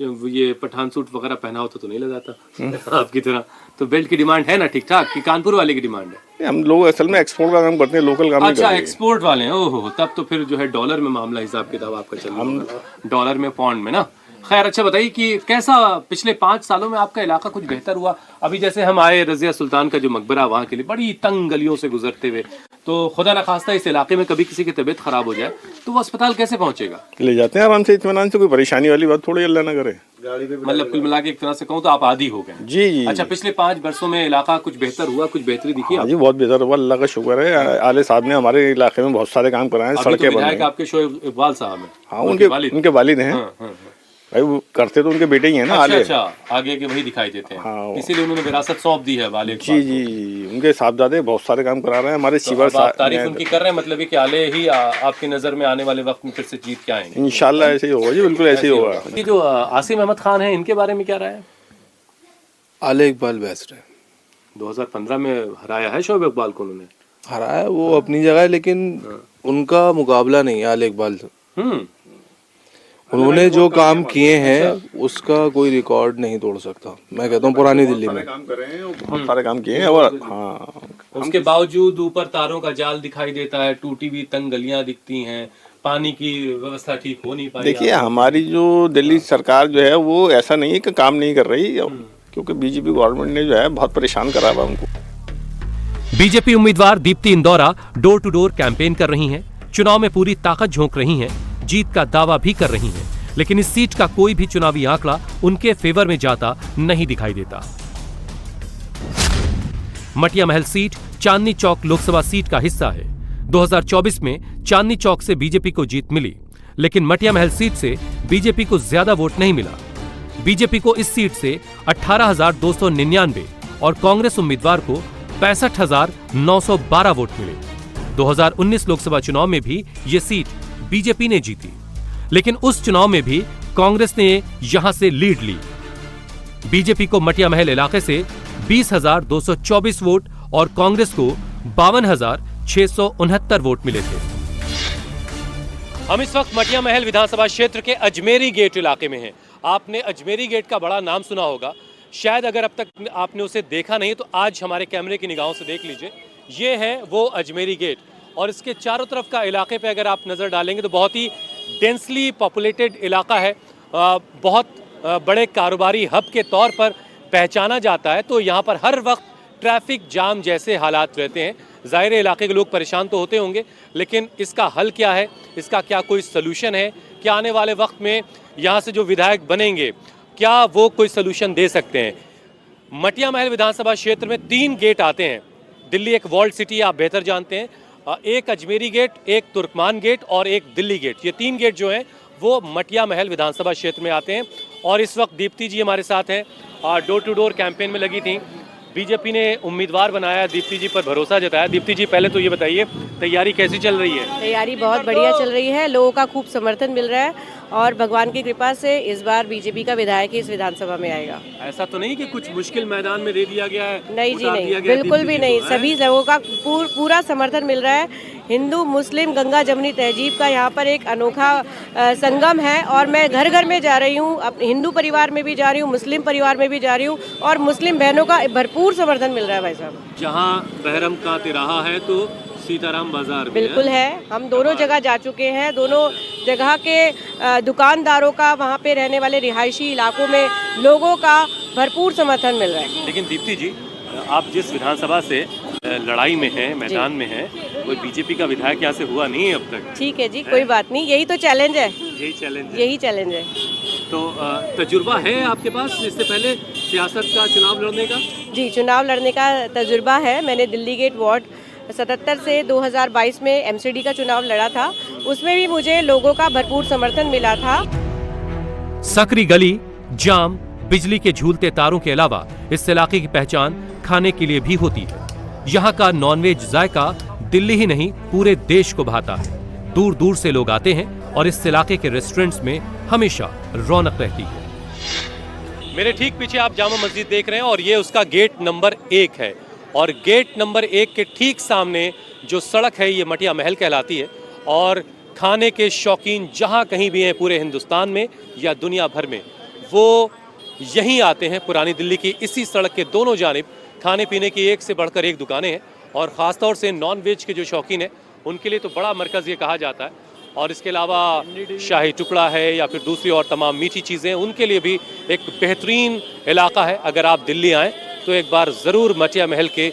ये पठान सूट वगैरह पहना हो तो नहीं लग जाता आपकी तरह। तो बेल्ट की डिमांड है ना ठीक ठाक, कि कानपुर वाले की डिमांड है? हम लोग असल में एक्सपोर्ट का काम करते हैं, लोकल काम नहीं अच्छा, करते। एक्सपोर्ट वाले हैं। ओहो, तब तो फिर जो है डॉलर में मामला हिसाब किताब आपका चल रहा होगा, डॉलर में पौंड में ना। खैर, अच्छा बताइए कि कैसा पिछले 5 सालों में आपका इलाका कुछ बेहतर हुआ? अभी जैसे हम आए रजिया सुल्तान का जो मकबरा, वहाँ के लिए बड़ी तंग गलियों से गुजरते हुए, तो खुदा न खास्ता इस इलाके में कभी किसी की तबीयत खराब हो जाए तो वो अस्पताल कैसे पहुंचेगा? ले जाते हैं आराम से, इत्मीनान से, कोई परेशानी वाली बात थोड़ी अल्लाह ना करे। मतलब कुल मिला के एक तरह से कहूँ तो आप आदी हो गए। जी जी। अच्छा, पिछले 5 वर्षों में इलाका कुछ बेहतर हुआ, कुछ बेहतरी दिखी? हाँ जी, बहुत बेहतर हुआ, अल्लाह का शुक्र है। आले साहब ने हमारे इलाके में बहुत सारे काम कराए, सड़कें बनाई। आपके शोएब इकबाल साहब हैं? हाँ, उनके वालिद हैं भाई, वो करते तो उनके बेटे ही हैं ना। अच्छा, आगे के वही दिखाई देते हैं। हाँ, इसीलिए उन्होंने विरासत सौंप दी है वाले। जी जी, उनके साहबजादे बहुत सारे काम करा रहे हैं हमारे शिवर साहब। तारीफ उनकी कर रहे हैं, मतलब कि आले ही आपकी नजर में आने वाले वक्त में फिर से जीत के आएंगे इंशाल्लाह। ऐसे ही होगा जी, बिल्कुल ऐसे ही होगा। ये जो आसिम अहमद खान है, इनके बारे में क्या राय है? आले इकबाल बेस्ट है। 2015 में हराया है शोएब इकबाल को उन्होंने। हराया वो अपनी जगह है, लेकिन उनका मुकाबला नहीं है आले इकबाल से। उन्होंने जो काम किए हैं उसका कोई रिकॉर्ड नहीं तोड़ सकता। मैं कहता हूँ पुरानी दिल्ली में काम कर रहे हैं, बहुत सारे काम किए हैं। और हाँ, उसके बावजूद ऊपर तारों का जाल दिखाई देता है, टूटी हुई तंग गलियां दिखती हैं, पानी की व्यवस्था ठीक हो नहीं पाई। देखिए, हमारी जो दिल्ली सरकार जो है वो ऐसा नहीं है कि काम नहीं कर रही, क्योंकि बीजेपी गवर्नमेंट ने जो है बहुत परेशान करा हुआ उनको। बीजेपी उम्मीदवार Deepti Indora door to door campaign कर रही हैं, चुनाव में पूरी ताकत झोंक रही हैं, जीत का दावा भी कर रही हैं, लेकिन इस सीट का कोई भी चुनावी आंकड़ा उनके फेवर में जाता नहीं दिखाई देता। मटिया महल सीट चांदनी चौक लोकसभा सीट का हिस्सा है। 2024 में चांदनी चौक से बीजेपी को जीत मिली, लेकिन मटिया महल सीट से बीजेपी को ज्यादा वोट नहीं मिला। बीजेपी को इस सीट से 18,299 और कांग्रेस उम्मीदवार को 65,912 वोट मिले। 2019 लोकसभा चुनाव में भी ये सीट बीजेपी ने जीती, लेकिन उस चुनाव में भी कांग्रेस ने यहां से लीड ली। बीजेपी को मटिया महल इलाके से 20,224 वोट और कांग्रेस को 52,669 वोट मिले थे। हम इस वक्त मटिया महल विधानसभा क्षेत्र के अजमेरी गेट इलाके में हैं। आपने अजमेरी गेट का बड़ा नाम सुना होगा, शायद अगर अब तक आपने उसे देखा नहीं तो आज हमारे कैमरे की निगाहों से देख लीजिए। ये है वो अजमेरी गेट, और इसके चारों तरफ का इलाके पे अगर आप नज़र डालेंगे तो बहुत ही डेंसली पॉपुलेटेड इलाका है, बहुत बड़े कारोबारी हब के तौर पर पहचाना जाता है। तो यहाँ पर हर वक्त ट्रैफिक जाम जैसे हालात रहते हैं। ज़ाहिर है इलाके के लोग परेशान तो होते होंगे, लेकिन इसका हल क्या है, इसका क्या कोई सलूशन है? क्या आने वाले वक्त में यहाँ से जो विधायक बनेंगे क्या वो कोई सलूशन दे सकते हैं? मटिया महल विधानसभा क्षेत्र में 3 गेट आते हैं। दिल्ली एक वॉल्ड सिटी, आप बेहतर जानते हैं। एक अजमेरी गेट, एक तुर्कमान गेट और एक दिल्ली गेट। ये 3 गेट जो हैं वो मटिया महल विधानसभा क्षेत्र में आते हैं। और इस वक्त दीप्ति जी हमारे साथ हैं, डोर टू डोर कैंपेन में लगी थी। बीजेपी ने उम्मीदवार बनाया, दीप्ति जी पर भरोसा जताया। दीप्ति जी, पहले तो ये बताइए तैयारी कैसी चल रही है? तैयारी बहुत बढ़िया चल रही है, लोगों का खूब समर्थन मिल रहा है और भगवान की कृपा से इस बार बीजेपी का विधायक इस विधानसभा में आएगा। ऐसा तो नहीं कि कुछ मुश्किल मैदान में दे दिया गया है? नहीं जी, नहीं, बिल्कुल भी नहीं। सभी लोगों का पूरा समर्थन मिल रहा है। हिंदू मुस्लिम गंगा जमुनी तहजीब का यहाँ पर एक अनोखा संगम है, और मैं घर घर में जा रही हूँ, अपने हिंदू परिवार में भी जा रही हूँ, मुस्लिम परिवार में भी जा रही हूँ, और मुस्लिम बहनों का भरपूर समर्थन मिल रहा है। भाई साहब, जहाँ बहरम का तिराहा है तो सीताराम बाजार बिल्कुल है। हम दोनों जगह जा चुके हैं, दोनों जगह के दुकानदारों का, वहाँ पे रहने वाले रिहायशी इलाकों में लोगों का भरपूर समर्थन मिल रहा है। लेकिन दीप्ति जी, आप जिस विधानसभा से लड़ाई में हैं, मैदान में हैं, कोई बीजेपी का विधायक यहाँ से हुआ नहीं है अब तक। ठीक है जी, कोई बात नहीं, यही तो चैलेंज है। यही चैलेंज है। तो तजुर्बा है आपके पास इससे पहले सियासत का, चुनाव लड़ने का? जी, चुनाव लड़ने का तजुर्बा है। मैंने दिल्ली गेट वार्ड 77 से 2022 में एमसीडी का चुनाव लड़ा था, उसमें भी मुझे लोगों का भरपूर समर्थन मिला था। सकरी गली, जाम, बिजली के झूलते तारों के अलावा इस इलाके की पहचान खाने के लिए भी होती है। यहाँ का नॉनवेज जायका दिल्ली ही नहीं पूरे देश को भाता है। दूर दूर से लोग आते हैं और इस इलाके के रेस्टोरेंट्स में हमेशा रौनक रहती है। मेरे ठीक पीछे आप जामा मस्जिद देख रहे हैं और ये उसका गेट नंबर 1 है, और गेट नंबर 1 के ठीक सामने जो सड़क है ये मटिया महल कहलाती है। और खाने के शौकीन जहाँ कहीं भी हैं पूरे हिंदुस्तान में या दुनिया भर में, वो यहीं आते हैं। पुरानी दिल्ली की इसी सड़क के दोनों जानिब खाने पीने की एक से बढ़कर एक दुकानें हैं और ख़ासतौर से नॉन वेज के जो शौकीन हैं उनके लिए तो बड़ा मरकज़ ये कहा जाता है। और इसके अलावा शाही टुकड़ा है या फिर दूसरी और तमाम मीठी चीज़ें, उनके लिए भी एक बेहतरीन इलाका है। अगर आप दिल्ली आएँ तो एक बार ज़रूर मटिया महल के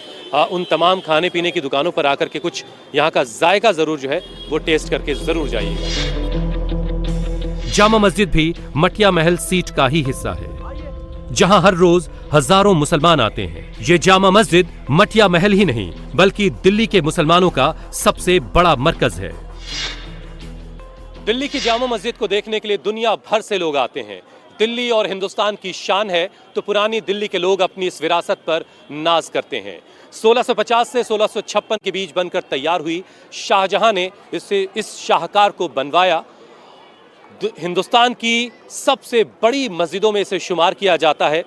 उन तमाम खाने पीने की दुकानों पर आकर के कुछ यहाँ का जायका ज़रूर जो है वो टेस्ट करके ज़रूर जाइएगा। जामा मस्जिद भी मटिया महल सीट का ही हिस्सा है, जहां हर रोज हजारों मुसलमान आते हैं। ये जामा मस्जिद मटिया महल ही नहीं बल्कि दिल्ली के मुसलमानों का सबसे बड़ा मरकज है। दिल्ली की जामा मस्जिद को देखने के लिए दुनिया भर से लोग आते हैं। दिल्ली और हिंदुस्तान की शान है तो पुरानी दिल्ली के लोग अपनी इस विरासत पर नाज करते हैं। 1650 से 1656 के बीच बनकर तैयार हुई, शाहजहां ने इस शाहकार को बनवाया। हिंदुस्तान की सबसे बड़ी मस्जिदों में इसे शुमार किया जाता है।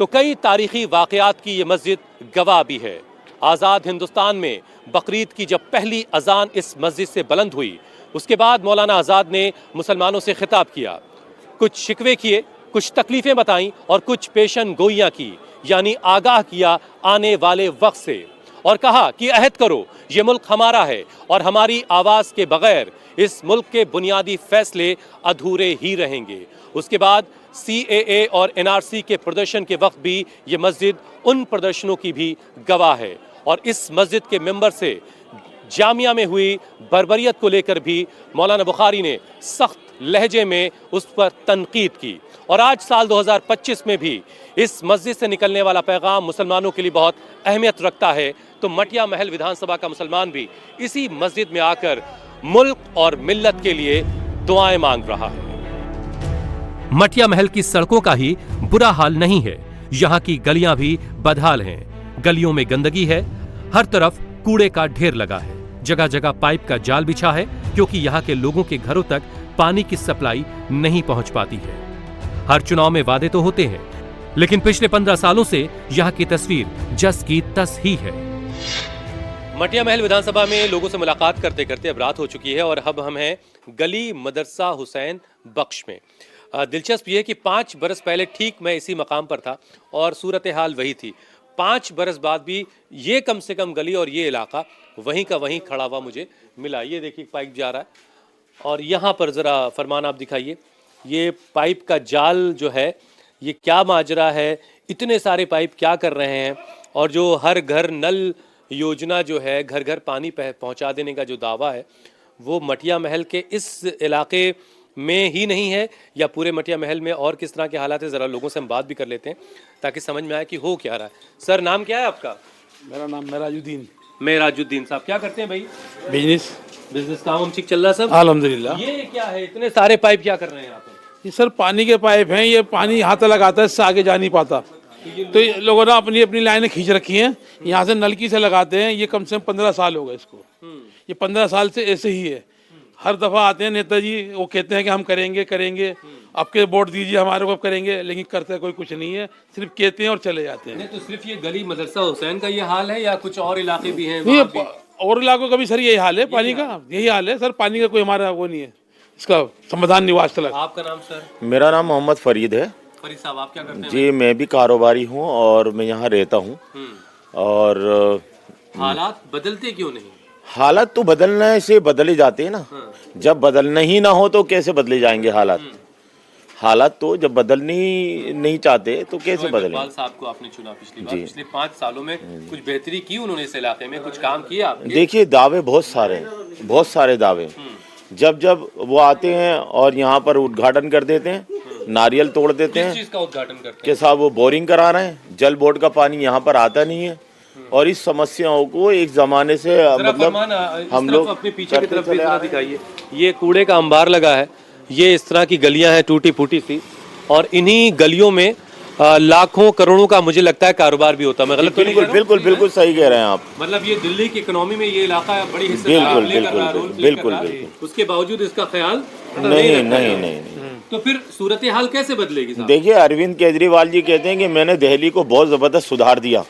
तो कई तारीखी वाक़यात की ये मस्जिद गवाह भी है। आज़ाद हिंदुस्तान में बकरीद की जब पहली अजान इस मस्जिद से बुलंद हुई, उसके बाद मौलाना आज़ाद ने मुसलमानों से खिताब किया, कुछ शिकवे किए, कुछ तकलीफ़ें बताईं और कुछ पेशन गोइयाँ की, यानी आगाह किया आने वाले वक्त से, और कहा कि अहद करो ये मुल्क हमारा है और हमारी आवाज़ के बगैर इस मुल्क के बुनियादी फैसले अधूरे ही रहेंगे। उसके बाद CAA और NRC के प्रदर्शन के वक्त भी ये मस्जिद उन प्रदर्शनों की भी गवाह है और इस मस्जिद के मेंबर से जामिया में हुई बर्बरियत को लेकर भी मौलाना बुखारी ने सख्त लहजे में उस पर तनकीद की। और आज साल 2025 में भी इस मस्जिद से निकलने वाला पैगाम मुसलमानों के लिए बहुत अहमियत रखता है। तो मटिया महल विधानसभा का मुसलमान भी इसी मस्जिद में आकर मुल्क और मिल्लत के लिए दुआएं मांग रहा है। मटिया महल की सड़कों का ही बुरा हाल नहीं है, यहाँ की गलियां भी बदहाल हैं। गलियों में गंदगी है, हर तरफ कूड़े का ढेर लगा है, जगह जगह पाइप का जाल बिछा है क्योंकि यहाँ के लोगों के घरों तक पानी की सप्लाई नहीं पहुंच पाती है। हर चुनाव में वादे तो होते हैं, लेकिन पिछले 15 सालों से यहाँ की तस्वीर जस की तस ही है। मटिया महल विधानसभा में लोगों से मुलाकात करते करते अब रात हो चुकी है और अब हम हैं गली मदरसा हुसैन बख्श में। दिलचस्प ये है कि 5 बरस पहले ठीक मैं इसी मकाम पर था और सूरत हाल वही थी। 5 बरस बाद भी ये कम से कम गली और ये इलाका वहीं का वहीं खड़ा हुआ मुझे मिला। ये देखिए पाइप जा रहा है और यहाँ पर ज़रा फरमान आप दिखाइए, ये पाइप का जाल जो है ये क्या माजरा है, इतने सारे पाइप क्या कर रहे हैं। और जो हर घर नल योजना जो है, घर घर पानी पहुँचा देने का जो दावा है, वो मटिया महल के इस इलाके में ही नहीं है या पूरे मटिया महल में और किस तरह के हालात है। ज़रा लोगों से हम बात भी कर लेते हैं ताकि समझ में आए कि हो क्या रहा है। सर नाम क्या है आपका? मेरा नाम मेराजुद्दीन। मेराजुद्दीन साहब क्या करते हैं भाई? बिजनेस काम ठीक चल रहा है सब? अल्हम्दुलिल्लाह। ये क्या है, इतने सारे पाइप क्या कर रहे हैं यहाँ पे? ये सर पानी के पाइप हैं, ये पानी यहाँ तक लगाता है, इससे आगे जा नहीं पाता। तो ये लोगों ने अपनी अपनी लाइनें खींच रखी हैं, यहाँ से नलकी से लगाते हैं। ये कम से कम 15 साल हो गए इसको, ये 15 साल से ऐसे ही है। हर दफ़ा आते हैं नेताजी, वो कहते हैं कि हम करेंगे, आपके वोट दीजिए हमारे को, करेंगे, लेकिन करते कोई कुछ नहीं है, सिर्फ कहते हैं और चले जाते हैं। नहीं तो सिर्फ ये गली मदरसा हुसैन का ये हाल है या कुछ और इलाके भी हैं? और इलाकों का भी सर यही हाल है, पानी का यही हाल है सर। पानी का कोई हमारा वो नहीं है, इसका समाधान नहीं हुआ आज तक। आपका नाम सर? मेरा नाम मोहम्मद फरीद है। फरीद साहब आप क्या करते हैं? जी मैं भी कारोबारी हूँ और मैं यहाँ रहता हूँ। और हालात बदलते क्यों नहीं? हालात तो बदलने से बदले जाते हैं ना। जब बदलना ही ना हो तो कैसे बदले जाएंगे हालात? हालात तो जब बदलनी नहीं चाहते तो कैसे बदलेंगे? इकबाल साहब को आपने चुना पिछली बार, पिछले 5 सालों में कुछ बेहतरी की उन्होंने इस इलाके में, कुछ काम किया? देखिए दावे बहुत सारे दावे। जब वो आते हैं और यहाँ पर उद्घाटन कर देते हैं, नारियल तोड़ देते हैं। किस चीज का उद्घाटन करते हैं? कि साहब वो बोरिंग करा रहे हैं, जल बोर्ड का पानी यहाँ पर आता नहीं है। और इस समस्याओं को एक जमाने से मतलब हम लोग अपने पीछे की तरफ दिखाइए, ये कूड़े का अंबार लगा है, ये इस तरह की गलियां हैं टूटी फूटी सी, और इन्हीं गलियों में लाखों करोड़ों का मुझे लगता है कारोबार भी होता है। मैं गलत तो नहीं कह रहा हूं? बिल्कुल सही कह रहे हैं आप। मतलब ये दिल्ली की इकोनॉमी में ये इलाका बड़ी हिस्सेदारी प्ले कर रहा है, रोल प्ले कर रहा है। उसके बावजूद इसका ख्याल नहीं। तो फिर सूरत हाल कैसे बदलेगी साहब? देखिए, अरविंद केजरीवाल जी कहते हैं कि मैंने दिल्ली को बहुत जबरदस्त सुधार दिया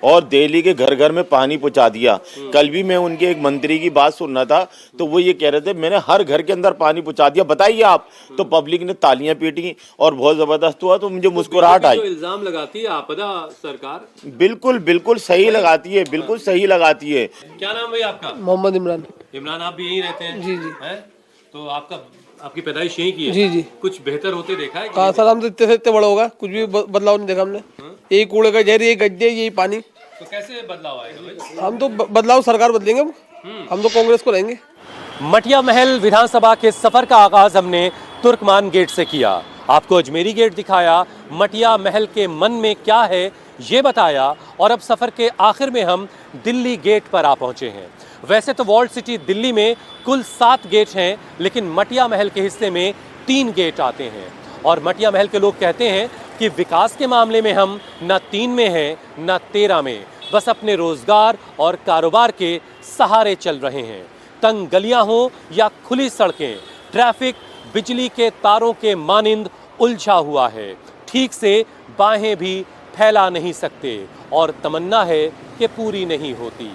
और दिल्ली के घर घर में पानी पहुंचा दिया। कल भी मैं उनके एक मंत्री की बात सुन रहा था, तो वो ये कह रहे थे मैंने हर घर के अंदर पानी पहुंचा दिया। बताइए आप, तो पब्लिक ने तालियां पीटी और बहुत जबरदस्त हुआ, तो मुझे मुस्कुराहट आई। तो इल्जाम लगाती है आपदा सरकार। बिल्कुल बिल्कुल सही लगाती है, बिल्कुल सही लगाती है। क्या नाम है आपका? मोहम्मद इमरान। इमरान, आप भी यहीं रहते हैं? जी जी। हैं? तो आपकी पैदाइश यहीं की है? जी जी। कुछ बेहतर होते देखा है? कहाँ सर, हम तो इतने से इतने बड़ा होगा, कुछ भी बदलाव नहीं देखा हमने। यही कूड़े का ढेर, यही गड्ढे, यही पानी। तो कैसे बदलाव आएगा भाई? हम तो बदलाव सरकार बदलेंगे, हम तो कांग्रेस को रहेंगे। मटिया महल विधानसभा के सफर का आगाज हमने तुर्कमान गेट से किया। आपको अजमेरी गेट दिखाया, मटिया महल के मन में क्या है ये बताया, और अब सफर के आखिर में हम दिल्ली गेट पर आ पहुंचे हैं। वैसे तो वॉल्ड सिटी दिल्ली में कुल 7 गेट हैं, लेकिन मटिया महल के हिस्से में 3 गेट आते हैं। और मटिया महल के लोग कहते हैं कि विकास के मामले में हम न 3 में हैं न 13 में, बस अपने रोजगार और कारोबार के सहारे चल रहे हैं। तंग गलियां हो या खुली सड़कें, ट्रैफिक बिजली के तारों के मानिंद उलझा हुआ है। ठीक से बाहें भी फैला नहीं सकते, और तमन्ना है कि पूरी नहीं होती।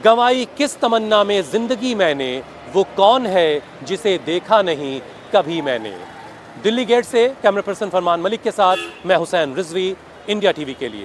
गंवाई किस तमन्ना में जिंदगी मैंने, वो कौन है जिसे देखा नहीं कभी मैंने। दिल्ली गेट से कैमरा पर्सन फरमान मलिक के साथ मैं हुसैन रिजवी, इंडिया टीवी के लिए।